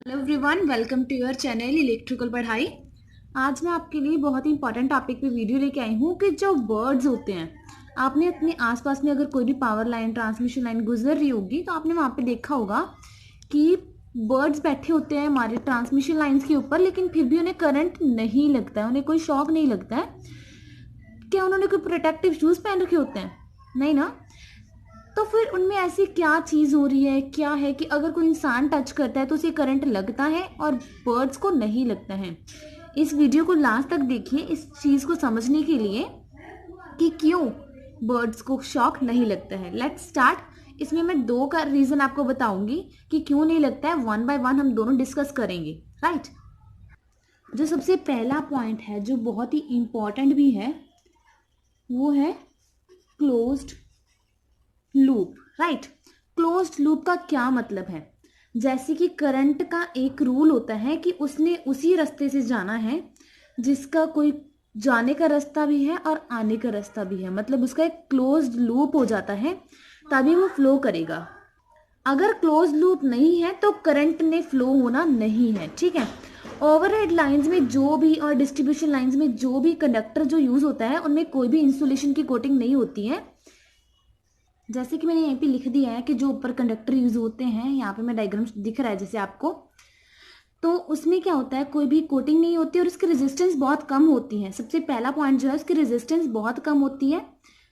Hello everyone, welcome to your channel electrical पढ़ाई। आज मैं आपके लिए बहुत ही इंपॉर्टेंट टॉपिक पे वीडियो लेके आई हूँ कि जो बर्ड्स होते हैं, आपने अपने आसपास में अगर कोई भी पावर लाइन ट्रांसमिशन लाइन गुजर रही होगी तो आपने वहाँ पे देखा होगा कि बर्ड्स बैठे होते हैं हमारे ट्रांसमिशन लाइन्स के ऊपर, लेकिन फिर भी उन्हें करंट नहीं लगता है, उन्हें कोई शॉक नहीं लगता है। क्या उन्होंने कोई प्रोटेक्टिव शूज़ पहन रखे होते हैं? नहीं ना। तो फिर उनमें ऐसी क्या चीज़ हो रही है, क्या है कि अगर कोई इंसान टच करता है तो उसे करंट लगता है और बर्ड्स को नहीं लगता है। इस वीडियो को लास्ट तक देखिए इस चीज़ को समझने के लिए कि क्यों बर्ड्स को शॉक नहीं लगता है। Let's start. इसमें मैं दो का रीज़न आपको बताऊंगी कि क्यों नहीं लगता है। वन बाय वन हम दोनों डिस्कस करेंगे, राइट। जो सबसे पहला पॉइंट है जो बहुत ही इंपॉर्टेंट भी है वो है closed loop, right. Closed loop का क्या मतलब है? जैसे कि करंट का एक रूल होता है कि उसने उसी रास्ते से जाना है जिसका कोई जाने का रास्ता भी है और आने का रास्ता भी है, मतलब उसका एक क्लोज्ड लूप हो जाता है, तभी वो फ्लो करेगा। अगर क्लोज लूप नहीं है तो करंट ने फ्लो होना नहीं है, ठीक है। ओवरहेड लाइंस में जो भी और डिस्ट्रीब्यूशन लाइंस में जो भी कंडक्टर जो यूज होता है उनमें कोई भी इंसुलेशन की कोटिंग नहीं होती है। जैसे कि मैंने यहाँ पे लिख दिया है कि जो ऊपर कंडक्टर यूज होते हैं, यहाँ पे मैं डायग्राम दिख रहा है जैसे आपको, तो उसमें क्या होता है कोई भी कोटिंग नहीं होती और उसकी रेजिस्टेंस बहुत कम होती है। सबसे पहला पॉइंट जो है उसकी रेजिस्टेंस बहुत कम होती है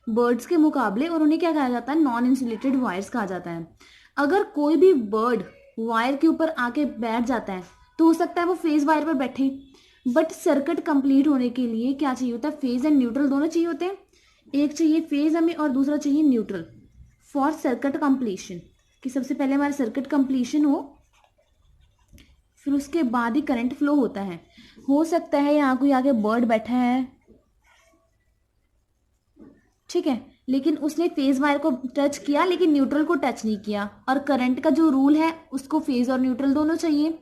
बर्ड्स के मुकाबले, और उन्हें क्या कहा जाता है? नॉन इंसुलेटेड वायर्स कहा जाता है। अगर कोई भी बर्ड वायर के ऊपर आके बैठ जाता है तो हो सकता है वो फेज वायर पर बैठे, बट सर्किट कंप्लीट होने के लिए क्या चाहिए होता है? फेज एंड न्यूट्रल दोनों चाहिए होते हैं। एक चाहिए फेज हमें और दूसरा चाहिए न्यूट्रल फॉर सर्किट कंप्लीशन, कि सबसे पहले हमारा सर्किट कंप्लीशन हो, फिर उसके बाद ही करंट फ्लो होता है। हो सकता है यहाँ कोई आगे बर्ड बैठा है, ठीक है, लेकिन उसने फेज वायर को टच किया लेकिन न्यूट्रल को टच नहीं किया, और करंट का जो रूल है उसको फेज और न्यूट्रल दोनों चाहिए,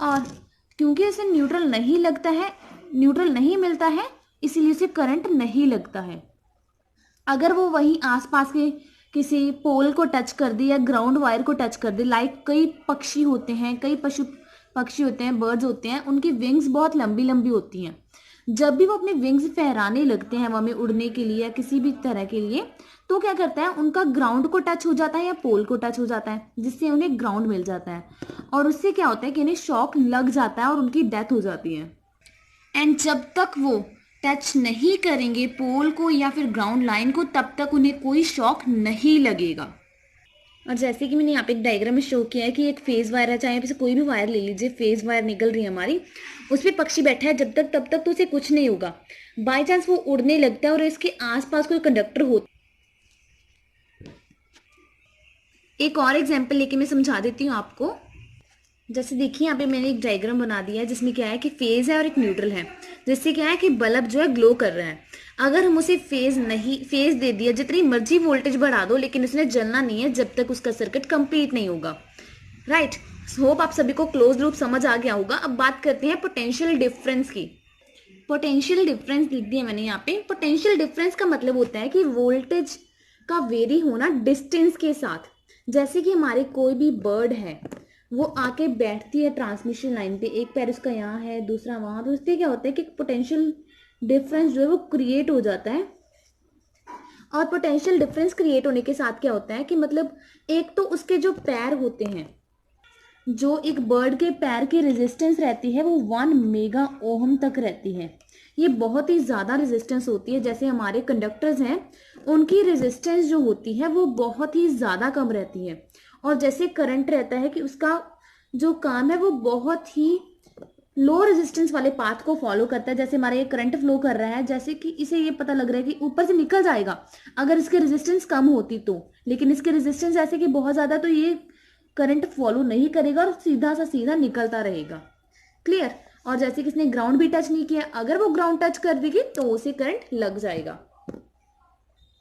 और क्योंकि उसे न्यूट्रल नहीं लगता है, न्यूट्रल नहीं मिलता है, इसीलिए उसे करंट नहीं लगता है। अगर वो वहीं आसपास के किसी पोल को टच कर दे या ग्राउंड वायर को टच कर दे, लाइक कई पक्षी होते हैं, कई पशु पक्षी होते हैं, बर्ड्स होते हैं, उनकी विंग्स बहुत लंबी लंबी होती हैं। जब भी वो अपने विंग्स फहराने लगते हैं हवा में उड़ने के लिए या किसी भी तरह के लिए, तो क्या करता है उनका ग्राउंड को टच हो जाता है या पोल को टच हो जाता है, जिससे उन्हें ग्राउंड मिल जाता है, और उससे क्या होता है कि इन्हें शॉक लग जाता है और उनकी डेथ हो जाती है। एंड जब तक वो टच नहीं करेंगे पोल को या फिर ग्राउंड लाइन को, तब तक उन्हें कोई शॉक नहीं लगेगा। और जैसे कि मैंने यहाँ पे एक डायग्राम में शो किया है कि एक फेज वायर है, चाहे कोई भी वायर ले लीजिए, फेज वायर निकल रही है हमारी, उस पर पक्षी बैठा है जब तक तब तक तो उसे कुछ नहीं होगा। बाई चांस वो उड़ने लगता है और इसके आसपास कोई कंडक्टर हो। एक और एग्जाम्पल लेके मैं समझा देती हूँ आपको। जैसे देखिए यहाँ पे मैंने एक डायग्राम बना दिया है जिसमें क्या है कि फेज है और एक न्यूट्रल है, जिससे क्या है कि बल्ब जो है ग्लो कर रहा है। अगर हम उसे फेज दे दिया, जितनी मर्जी वोल्टेज बढ़ा दो, लेकिन उसने जलना नहीं है जब तक उसका सर्किट कंप्लीट नहीं होगा, राइट। होप आप सभी को क्लोज लूप समझ आ गया होगा। अब बात करते हैं पोटेंशियल डिफरेंस की। पोटेंशियल डिफरेंस लिख दिया मैंने यहाँ पे। पोटेंशियल डिफरेंस का मतलब होता है कि वोल्टेज का वेरी होना डिस्टेंस के साथ। जैसे कि हमारे कोई भी बर्ड है, वो आके बैठती है ट्रांसमिशन लाइन पे, एक पैर उसका यहाँ है दूसरा वहां, तो उससे क्या होता है कि पोटेंशियल डिफरेंस जो है वो क्रिएट हो जाता है। और पोटेंशियल डिफरेंस क्रिएट होने के साथ क्या होता है कि मतलब एक तो उसके जो पैर होते हैं, जो एक बर्ड के पैर की रेजिस्टेंस रहती है वो 1 मेगा ओहम तक रहती है। ये बहुत ही ज़्यादा रेजिस्टेंस होती है। जैसे हमारे कंडक्टर्स हैं, उनकी रेजिस्टेंस जो होती है वो बहुत ही ज़्यादा कम रहती है, और जैसे करंट रहता है कि उसका जो काम है वो बहुत ही लो रेजिस्टेंस वाले पाथ को फॉलो करता है। जैसे हमारा ये करंट फ्लो कर रहा है, जैसे कि इसे ये पता लग रहा है कि ऊपर से निकल जाएगा अगर इसकी रेजिस्टेंस कम होती तो, लेकिन इसकी रेजिस्टेंस ऐसे कि बहुत ज़्यादा, तो ये करंट फॉलो नहीं करेगा और सीधा सा सीधा निकलता रहेगा, क्लियर। और जैसे कि इसने ग्राउंड भी टच नहीं किया, अगर वो ग्राउंड टच कर देगी तो उसे करंट लग जाएगा।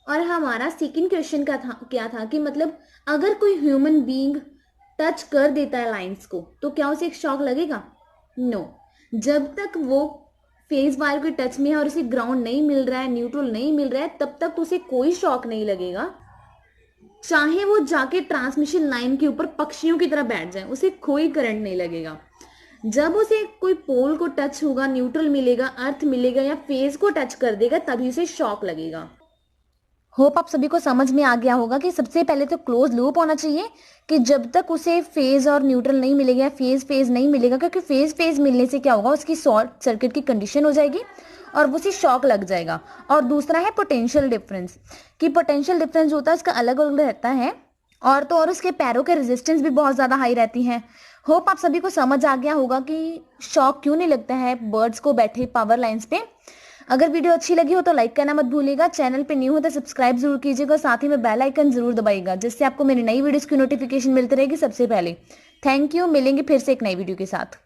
और हमारा सेकंड क्वेश्चन का क्या था कि मतलब अगर कोई ह्यूमन बीइंग टच कर देता है लाइंस को तो क्या उसे एक शॉक लगेगा? नो। जब तक वो फेज वायर के टच में है और उसे ग्राउंड नहीं मिल रहा है, न्यूट्रल नहीं मिल रहा है, तब तक तो उसे कोई शॉक नहीं लगेगा, चाहे वो जाके ट्रांसमिशन लाइन के ऊपर पक्षियों की तरह बैठ जाए, उसे कोई करंट नहीं लगेगा। जब उसे कोई पोल को टच होगा, न्यूट्रल मिलेगा, अर्थ मिलेगा या फेज को टच कर देगा, तभी उसे शॉक लगेगा। होप आप सभी को समझ में आ गया होगा कि सबसे पहले तो क्लोज लूप होना चाहिए कि जब तक उसे फेज और न्यूट्रल नहीं मिलेगा या फेज नहीं मिलेगा, क्योंकि फेज मिलने से क्या होगा, उसकी शॉर्ट सर्किट की कंडीशन हो जाएगी और उसे शॉक लग जाएगा। और दूसरा है पोटेंशियल डिफरेंस, कि पोटेंशियल डिफरेंस होता है उसका अलग अलग रहता है, और तो और उसके पैरों के रेजिस्टेंस भी बहुत ज़्यादा हाई रहती हैं। होप आप सभी को समझ आ गया होगा कि शॉक क्यों नहीं लगता है बर्ड्स को बैठे पावर लाइंस पे। अगर वीडियो अच्छी लगी हो तो लाइक करना मत भूलिएगा, चैनल पे न्यू हो तो सब्सक्राइब जरूर कीजिएगा, साथ ही में बेल आइकन जरूर दबाइएगा, जिससे आपको मेरी नई वीडियोस की नोटिफिकेशन मिलती रहेगी सबसे पहले। थैंक यू, मिलेंगे फिर से एक नई वीडियो के साथ।